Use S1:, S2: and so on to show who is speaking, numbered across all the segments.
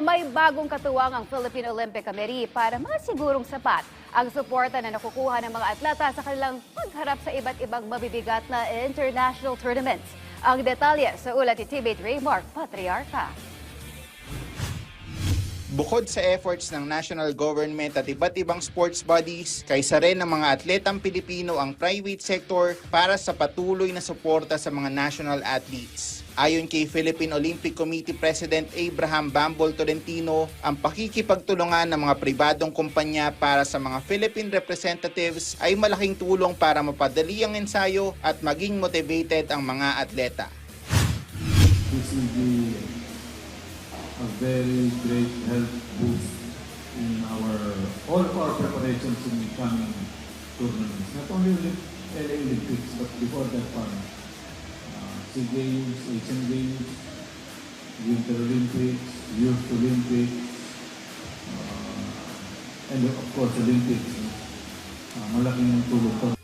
S1: may bagong katuwang ang Philippine Olympic Committee para masigurong sapat ang suporta na nakukuha ng mga atleta sa kanilang pagharap sa iba't ibang mabibigat na international tournaments. Ang detalye sa ulat ni Tibet Raymark Patriarca.
S2: Bukod sa efforts ng national government at iba't ibang sports bodies, kaysa rin ng mga atletang Pilipino ang private sector para sa patuloy na suporta sa mga national athletes. Ayon kay Philippine Olympic Committee President Abraham Bambol Tolentino, ang pakikipagtulungan ng mga pribadong kumpanya para sa mga Philippine representatives ay malaking tulong para mapadali ang ensayo at maging motivated ang mga atleta.
S3: This will be a very great health boost in all of our preparations in the coming tournaments. Not only LA Olympics, but before that one, SEA Games, Asian Games, Winter Olympics, Youth Olympics, and of course Olympics. Malaking tulong to.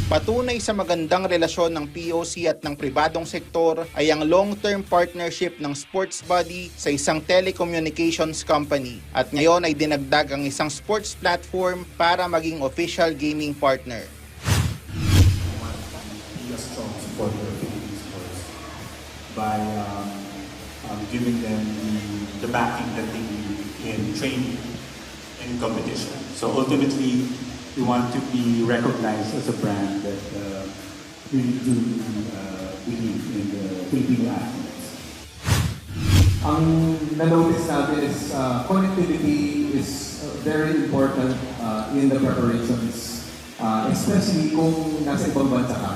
S2: Patunay sa magandang relasyon ng POC at ng pribadong sektor ay ang long-term partnership ng sports body sa isang telecommunications company at ngayon ay dinagdag ang isang sports platform para maging official gaming partner.
S4: Be a strong supporter of Philippine sports by giving them the backing that they need in training and competition. So ultimately, we want to be recognized as a brand that really do believe in the Filipino athletes.
S3: Ang na-notice natin is connectivity is very important in the preparations, especially kung nasa ibang bansa ka.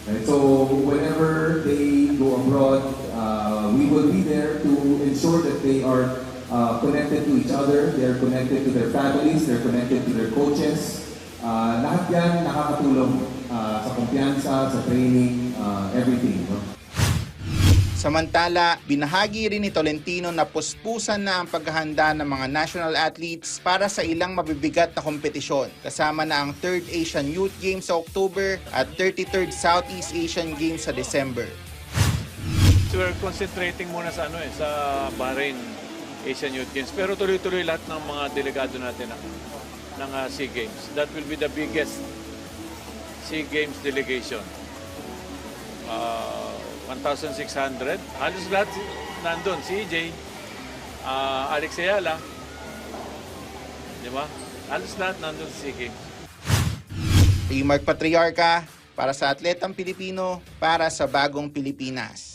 S3: Right? So whenever they go abroad, we will be there to ensure that they are connected to each other, they are connected to their families, they're connected to their coaches. Lahat yan nakakatulong sa kumpiyansa, sa training, everything. No?
S2: Samantala, binahagi rin ni Tolentino na puspusan na ang paghahanda ng mga national athletes para sa ilang mabibigat na kompetisyon, kasama na ang 3rd Asian Youth Games sa October at 33rd Southeast Asian Games sa December.
S5: So we're concentrating muna sa sa Bahrain Asian Youth Games, pero tuloy-tuloy lahat ng mga delegado natin ng SEA Games. That will be the biggest SEA Games delegation. 1,600. Halos lahat nandun. Si EJ, Alex Ayala, di ba? Halos lahat nandun sa SEA Games.
S2: Raymark Patriarca para sa Atletang Pilipino para sa Bagong Pilipinas.